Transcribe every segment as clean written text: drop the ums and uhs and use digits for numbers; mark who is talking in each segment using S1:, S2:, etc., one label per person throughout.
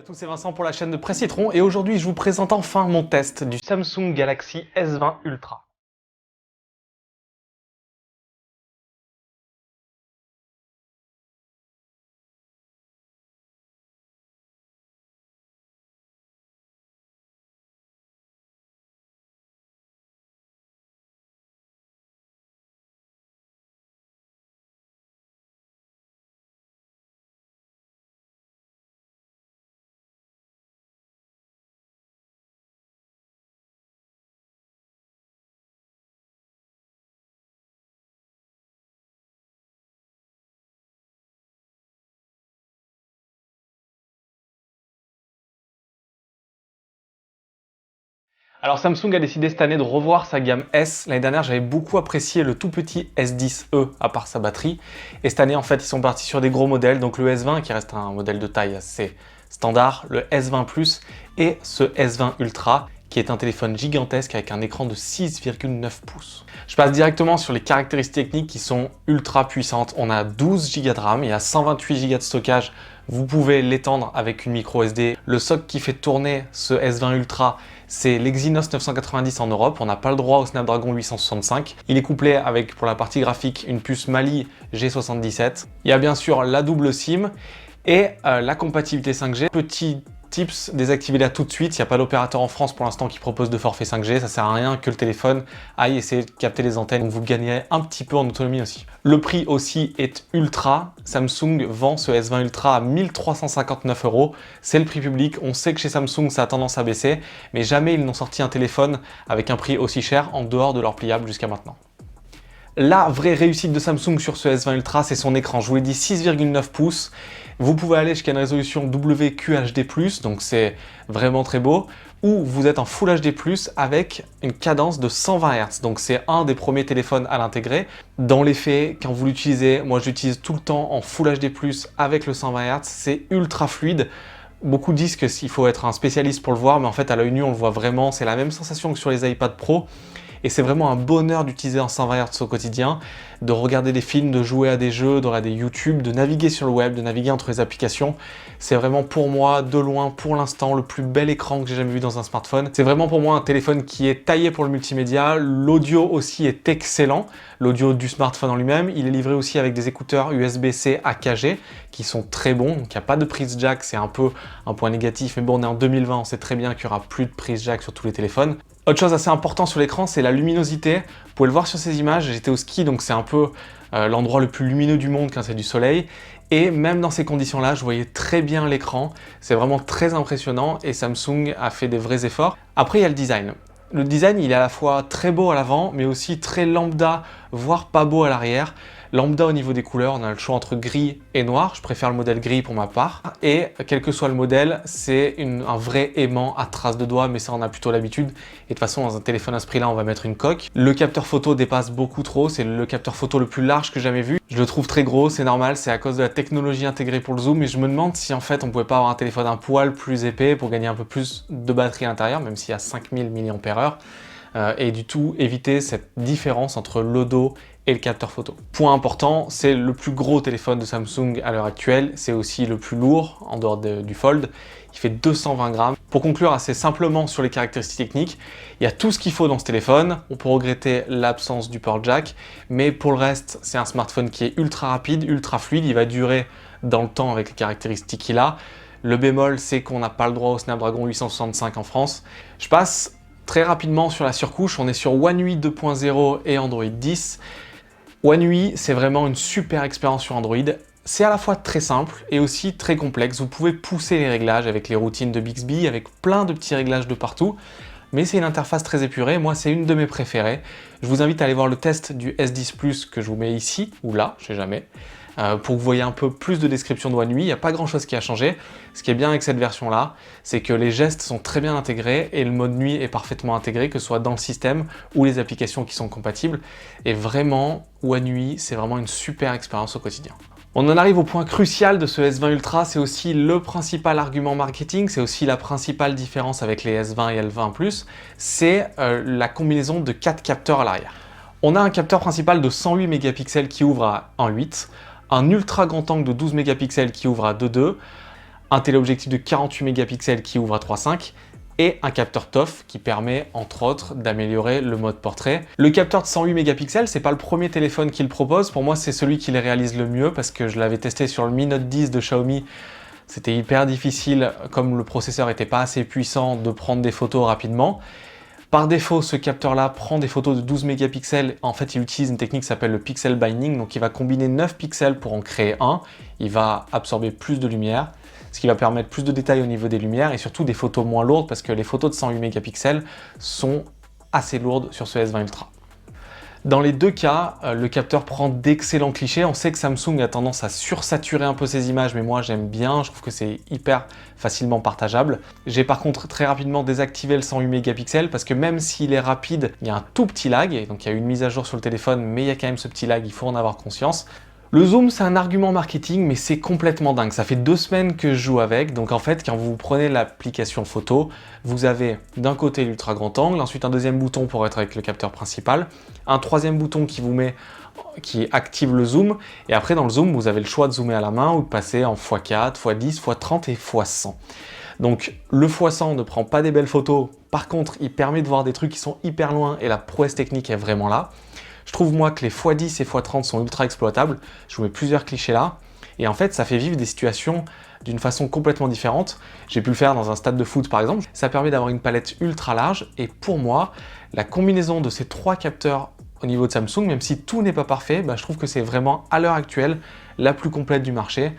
S1: Salut à tous, c'est Vincent pour la chaîne de Presse Citron et aujourd'hui je vous présente enfin mon test du Samsung Galaxy S20 Ultra. Alors Samsung a décidé cette année de revoir sa gamme S. L'année dernière j'avais beaucoup apprécié le tout petit S10e à part sa batterie. Et cette année en fait ils sont partis sur des gros modèles, donc le S20 qui reste un modèle de taille assez standard, le S20 Plus et ce S20 Ultra qui est un téléphone gigantesque avec un écran de 6,9 pouces. Je passe directement sur les caractéristiques techniques qui sont ultra puissantes. On a 12 Go de RAM, il y a 128 Go de stockage. Vous pouvez l'étendre avec une micro SD. Le socle qui fait tourner ce S20 Ultra, c'est l'Exynos 990 en Europe. On n'a pas le droit au Snapdragon 865. Il est couplé avec, pour la partie graphique, une puce Mali G77. Il y a bien sûr la double SIM et la compatibilité 5G. Petit tips, désactivez-la tout de suite. Il n'y a pas d'opérateur en France pour l'instant qui propose de forfait 5G. Ça sert à rien que le téléphone aille essayer de capter les antennes. Donc vous gagnerez un petit peu en autonomie aussi. Le prix aussi est ultra. Samsung vend ce S20 Ultra à 1359 €. C'est le prix public. On sait que chez Samsung, ça a tendance à baisser. Mais jamais ils n'ont sorti un téléphone avec un prix aussi cher en dehors de leur pliable jusqu'à maintenant. La vraie réussite de Samsung sur ce S20 Ultra, c'est son écran. Je vous l'ai dit, 6,9 pouces. Vous pouvez aller jusqu'à une résolution WQHD+, donc c'est vraiment très beau, ou vous êtes en Full HD+, avec une cadence de 120 Hz. Donc c'est un des premiers téléphones à l'intégrer. Dans les faits, quand vous l'utilisez, moi j'utilise tout le temps en Full HD+, avec le 120 Hz, c'est ultra fluide. Beaucoup disent qu'il faut être un spécialiste pour le voir, mais en fait à l'œil nu on le voit vraiment, c'est la même sensation que sur les iPad Pro. Et c'est vraiment un bonheur d'utiliser en 120 Hz au quotidien, de regarder des films, de jouer à des jeux, de regarder YouTube, de naviguer sur le web, de naviguer entre les applications. C'est vraiment pour moi, de loin, pour l'instant, le plus bel écran que j'ai jamais vu dans un smartphone. C'est vraiment pour moi un téléphone qui est taillé pour le multimédia. L'audio aussi est excellent, l'audio du smartphone en lui-même. Il est livré aussi avec des écouteurs USB-C AKG qui sont très bons. Donc il n'y a pas de prise jack, c'est un peu un point négatif. Mais bon, on est en 2020, on sait très bien qu'il n'y aura plus de prise jack sur tous les téléphones. Autre chose assez importante sur l'écran, c'est la luminosité. Vous pouvez le voir sur ces images, j'étais au ski, donc c'est un peu l'endroit le plus lumineux du monde quand c'est du soleil. Et même dans ces conditions-là, je voyais très bien l'écran. C'est vraiment très impressionnant et Samsung a fait des vrais efforts. Après, il y a le design. Le design, il est à la fois très beau à l'avant, mais aussi très lambda, voire pas beau à l'arrière. Lambda au niveau des couleurs, on a le choix entre gris et noir. Je préfère le modèle gris pour ma part. Et quel que soit le modèle, c'est un vrai aimant à trace de doigt, mais ça on a plutôt l'habitude. Et de toute façon, dans un téléphone à ce prix-là, on va mettre une coque. Le capteur photo dépasse beaucoup trop. C'est le capteur photo le plus large que j'ai jamais vu. Je le trouve très gros, c'est normal, c'est à cause de la technologie intégrée pour le zoom. Et je me demande si en fait, on pouvait pas avoir un téléphone un poil plus épais pour gagner un peu plus de batterie à l'intérieur, même s'il y a 5000 mAh. Et du tout éviter cette différence entre l'odo et le capteur photo. Point important, c'est le plus gros téléphone de Samsung à l'heure actuelle, c'est aussi le plus lourd en dehors du Fold, il fait 220 grammes. Pour conclure assez simplement sur les caractéristiques techniques, il y a tout ce qu'il faut dans ce téléphone, on peut regretter l'absence du port jack, mais pour le reste, c'est un smartphone qui est ultra rapide, ultra fluide, il va durer dans le temps avec les caractéristiques qu'il a. Le bémol, c'est qu'on n'a pas le droit au Snapdragon 865 en France. Je passe très rapidement sur la surcouche, on est sur One UI 2.0 et Android 10. One UI, c'est vraiment une super expérience sur Android. C'est à la fois très simple et aussi très complexe. Vous pouvez pousser les réglages avec les routines de Bixby, avec plein de petits réglages de partout. Mais c'est une interface très épurée. Moi, c'est une de mes préférées. Je vous invite à aller voir le test du S10 Plus que je vous mets ici, ou là, je sais jamais, pour que vous voyez un peu plus de description de One UI. Il n'y a pas grand chose qui a changé. Ce qui est bien avec cette version-là, c'est que les gestes sont très bien intégrés et le mode nuit est parfaitement intégré, que ce soit dans le système ou les applications qui sont compatibles. Et vraiment, One UI, c'est vraiment une super expérience au quotidien. On en arrive au point crucial de ce S20 Ultra, c'est aussi le principal argument marketing, c'est aussi la principale différence avec les S20 et L20 Plus, c'est la combinaison de 4 capteurs à l'arrière. On a un capteur principal de 108 mégapixels qui ouvre à 1.8, un ultra grand angle de 12 mégapixels qui ouvre à 2.2, un téléobjectif de 48 mégapixels qui ouvre à 3.5 et un capteur TOF qui permet entre autres d'améliorer le mode portrait. Le capteur de 108 mégapixels, c'est pas le premier téléphone qui le propose, pour moi c'est celui qui les réalise le mieux parce que je l'avais testé sur le Mi Note 10 de Xiaomi. C'était hyper difficile, comme le processeur n'était pas assez puissant, de prendre des photos rapidement. Par défaut, ce capteur-là prend des photos de 12 mégapixels. En fait, il utilise une technique qui s'appelle le pixel binding. Donc, il va combiner 9 pixels pour en créer un. Il va absorber plus de lumière, ce qui va permettre plus de détails au niveau des lumières et surtout des photos moins lourdes parce que les photos de 108 mégapixels sont assez lourdes sur ce S20 Ultra. Dans les deux cas, le capteur prend d'excellents clichés. On sait que Samsung a tendance à sursaturer un peu ses images, mais moi j'aime bien, je trouve que c'est hyper facilement partageable. J'ai par contre très rapidement désactivé le 108 mégapixels parce que même s'il est rapide, il y a un tout petit lag, et donc il y a eu une mise à jour sur le téléphone, mais il y a quand même ce petit lag, il faut en avoir conscience. Le zoom, c'est un argument marketing, mais c'est complètement dingue. Ça fait 2 semaines que je joue avec, donc en fait, quand vous prenez l'application photo, vous avez d'un côté l'ultra grand angle, ensuite un deuxième bouton pour être avec le capteur principal, un troisième bouton qui active le zoom, et après dans le zoom, vous avez le choix de zoomer à la main ou de passer en x4, x10, x30 et x100. Donc le x100 ne prend pas des belles photos, par contre, il permet de voir des trucs qui sont hyper loin et la prouesse technique est vraiment là. Je trouve moi que les x10 et x30 sont ultra exploitables, je vous mets plusieurs clichés là, et en fait ça fait vivre des situations d'une façon complètement différente. J'ai pu le faire dans un stade de foot par exemple, ça permet d'avoir une palette ultra large, et pour moi, la combinaison de ces 3 capteurs au niveau de Samsung, même si tout n'est pas parfait, je trouve que c'est vraiment à l'heure actuelle la plus complète du marché.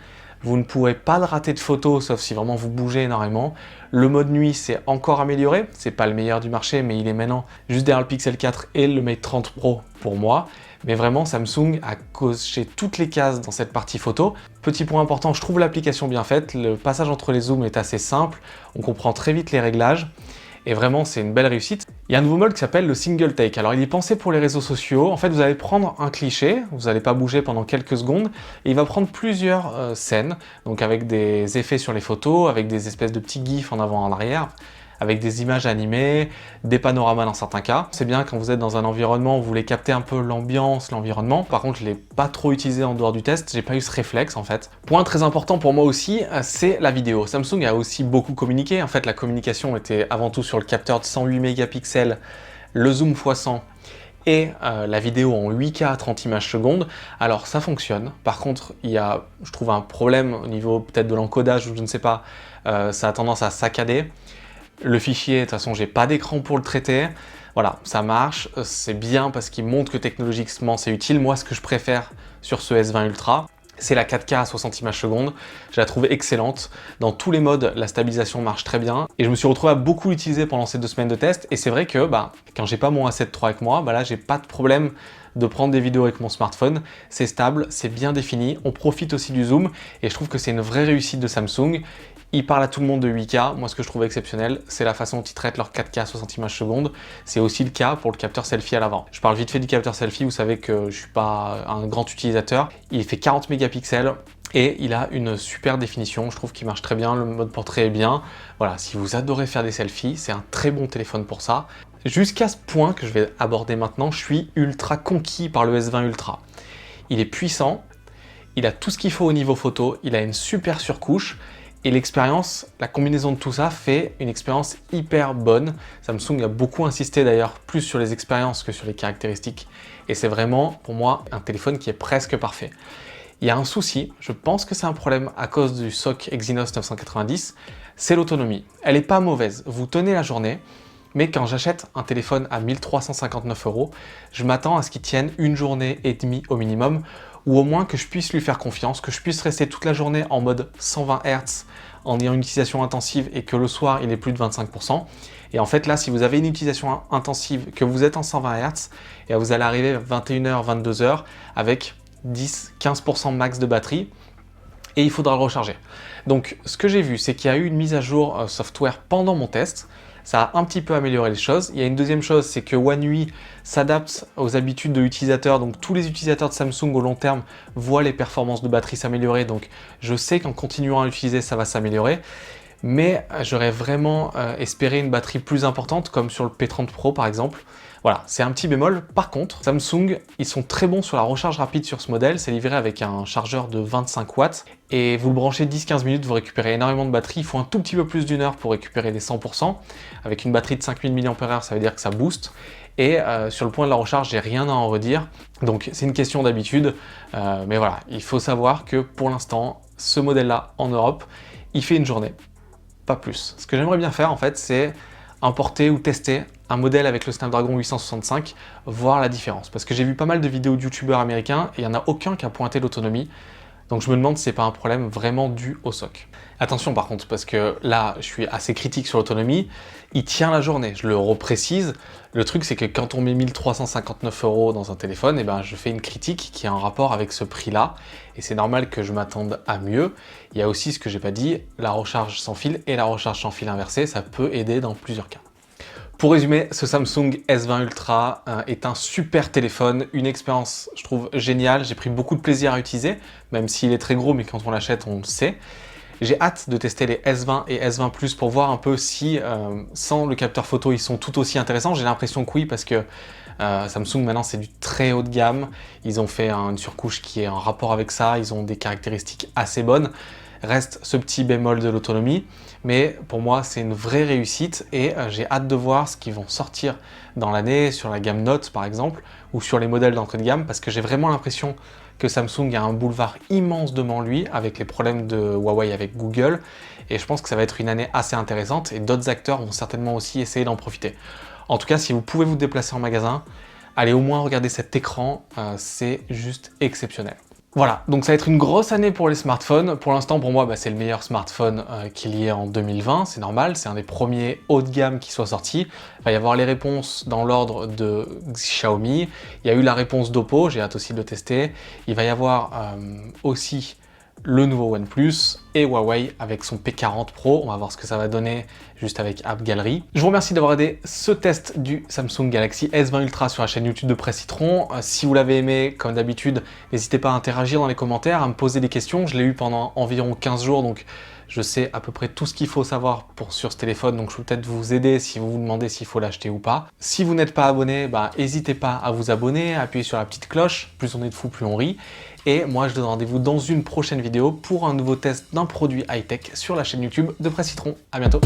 S1: Vous ne pourrez pas rater de photos, sauf si vraiment vous bougez énormément. Le mode nuit, c'est encore amélioré. C'est pas le meilleur du marché, mais il est maintenant juste derrière le Pixel 4 et le Mate 30 Pro pour moi. Mais vraiment, Samsung a coché toutes les cases dans cette partie photo. Petit point important, je trouve l'application bien faite. Le passage entre les zooms est assez simple. On comprend très vite les réglages. Et vraiment, c'est une belle réussite. Il y a un nouveau mode qui s'appelle le single take. Alors, il est pensé pour les réseaux sociaux. En fait, vous allez prendre un cliché, vous n'allez pas bouger pendant quelques secondes, et il va prendre plusieurs scènes, donc avec des effets sur les photos, avec des espèces de petits gifs en avant et en arrière, avec des images animées, des panoramas dans certains cas. C'est bien quand vous êtes dans un environnement où vous voulez capter un peu l'ambiance, l'environnement. Par contre, je ne l'ai pas trop utilisé en dehors du test, j'ai pas eu ce réflexe en fait. Point très important pour moi aussi, c'est la vidéo. Samsung a aussi beaucoup communiqué. En fait, la communication était avant tout sur le capteur de 108 mégapixels, le zoom x100 et la vidéo en 8K à 30 images secondes. Alors ça fonctionne. Par contre, il y a, je trouve, un problème au niveau peut-être de l'encodage ou je ne sais pas, ça a tendance à saccader. Le fichier, de toute façon, j'ai pas d'écran pour le traiter. Voilà, ça marche, c'est bien parce qu'il montre que technologiquement c'est utile. Moi, ce que je préfère sur ce S20 Ultra, c'est la 4K à 60 images secondes. Je la trouve excellente. Dans tous les modes, la stabilisation marche très bien. Et je me suis retrouvé à beaucoup l'utiliser pendant ces 2 semaines de test. Et c'est vrai que quand j'ai pas mon A7 III avec moi, là, j'ai pas de problème de prendre des vidéos avec mon smartphone. C'est stable, c'est bien défini. On profite aussi du zoom. Et je trouve que c'est une vraie réussite de Samsung. Ils parlent à tout le monde de 8K. Moi, ce que je trouve exceptionnel, c'est la façon dont ils traitent leur 4K à 60 images secondes. C'est aussi le cas pour le capteur selfie à l'avant. Je parle vite fait du capteur selfie. Vous savez que je suis pas un grand utilisateur. Il fait 40 mégapixels et il a une super définition. Je trouve qu'il marche très bien. Le mode portrait est bien. Voilà, si vous adorez faire des selfies, c'est un très bon téléphone pour ça. Jusqu'à ce point que je vais aborder maintenant, je suis ultra conquis par le S20 Ultra. Il est puissant. Il a tout ce qu'il faut au niveau photo. Il a une super surcouche. Et l'expérience, la combinaison de tout ça fait une expérience hyper bonne. Samsung a beaucoup insisté d'ailleurs plus sur les expériences que sur les caractéristiques. Et c'est vraiment, pour moi, un téléphone qui est presque parfait. Il y a un souci, je pense que c'est un problème à cause du SoC Exynos 990, c'est l'autonomie. Elle n'est pas mauvaise, vous tenez la journée, mais quand j'achète un téléphone à 1359 €, je m'attends à ce qu'il tienne une journée et demie au minimum, ou au moins que je puisse lui faire confiance, que je puisse rester toute la journée en mode 120 Hz en ayant une utilisation intensive et que le soir il est plus de 25%. Et en fait là, si vous avez une utilisation intensive, que vous êtes en 120 Hz, et vous allez arriver à 21h, 22h avec 10-15% max de batterie, et il faudra le recharger. Donc ce que j'ai vu, c'est qu'il y a eu une mise à jour software pendant mon test. Ça a un petit peu amélioré les choses. Il y a une deuxième chose, c'est que One UI s'adapte aux habitudes de l'utilisateur. Donc tous les utilisateurs de Samsung au long terme voient les performances de batterie s'améliorer. Donc je sais qu'en continuant à l'utiliser, ça va s'améliorer. Mais j'aurais vraiment espéré une batterie plus importante, comme sur le P30 Pro par exemple. Voilà, c'est un petit bémol. Par contre, Samsung, ils sont très bons sur la recharge rapide sur ce modèle. C'est livré avec un chargeur de 25 watts et vous le branchez 10-15 minutes, vous récupérez énormément de batterie. Il faut un tout petit peu plus d'une heure pour récupérer les 100%. Avec une batterie de 5000 mAh, ça veut dire que ça booste. Et sur le point de la recharge, j'ai rien à en redire. Donc c'est une question d'habitude. Mais voilà, il faut savoir que pour l'instant, ce modèle-là en Europe, il fait une journée, pas plus. Ce que j'aimerais bien faire en fait, c'est importer ou tester un modèle avec le Snapdragon 865, voir la différence. Parce que j'ai vu pas mal de vidéos de youtubeurs américains et il n'y en a aucun qui a pointé l'autonomie. Donc je me demande si c'est pas un problème vraiment dû au SoC. Attention par contre, parce que là, je suis assez critique sur l'autonomie, il tient la journée, je le reprécise. Le truc, c'est que quand on met 1359 € dans un téléphone, eh ben, je fais une critique qui a un rapport avec ce prix-là, et c'est normal que je m'attende à mieux. Il y a aussi ce que j'ai pas dit, la recharge sans fil et la recharge sans fil inversée, ça peut aider dans plusieurs cas. Pour résumer, ce Samsung S20 Ultra est un super téléphone, une expérience, je trouve, géniale. J'ai pris beaucoup de plaisir à utiliser, même s'il est très gros, mais quand on l'achète, on le sait. J'ai hâte de tester les S20 et S20 Plus pour voir un peu si, sans le capteur photo, ils sont tout aussi intéressants. J'ai l'impression que oui, parce que Samsung, maintenant, c'est du très haut de gamme. Ils ont fait une surcouche qui est en rapport avec ça. Ils ont des caractéristiques assez bonnes. Reste ce petit bémol de l'autonomie, mais pour moi c'est une vraie réussite et j'ai hâte de voir ce qu'ils vont sortir dans l'année sur la gamme Note par exemple ou sur les modèles d'entrée de gamme parce que j'ai vraiment l'impression que Samsung a un boulevard immense devant lui avec les problèmes de Huawei avec Google et je pense que ça va être une année assez intéressante et d'autres acteurs vont certainement aussi essayer d'en profiter. En tout cas, si vous pouvez vous déplacer en magasin, allez au moins regarder cet écran, c'est juste exceptionnel. Voilà, donc ça va être une grosse année pour les smartphones. Pour l'instant, pour moi, c'est le meilleur smartphone qu'il y ait en 2020, c'est normal, c'est un des premiers haut de gamme qui soit sorti. Il va y avoir les réponses dans l'ordre de Xiaomi, il y a eu la réponse d'Oppo, j'ai hâte aussi de le tester. Il va y avoir aussi le nouveau OnePlus et Huawei avec son P40 Pro. On va voir ce que ça va donner juste avec App Gallery. Je vous remercie d'avoir aidé ce test du Samsung Galaxy S20 Ultra sur la chaîne YouTube de Presse Citron. Si vous l'avez aimé, comme d'habitude, n'hésitez pas à interagir dans les commentaires, à me poser des questions. Je l'ai eu pendant environ 15 jours, donc je sais à peu près tout ce qu'il faut savoir sur ce téléphone, donc je peux peut-être vous aider si vous vous demandez s'il faut l'acheter ou pas. Si vous n'êtes pas abonné, n'hésitez pas à vous abonner, à appuyer sur la petite cloche, plus on est de fous, plus on rit. Et moi, je donne rendez-vous dans une prochaine vidéo pour un nouveau test d'un produit high-tech sur la chaîne YouTube de Presse Citron. À bientôt.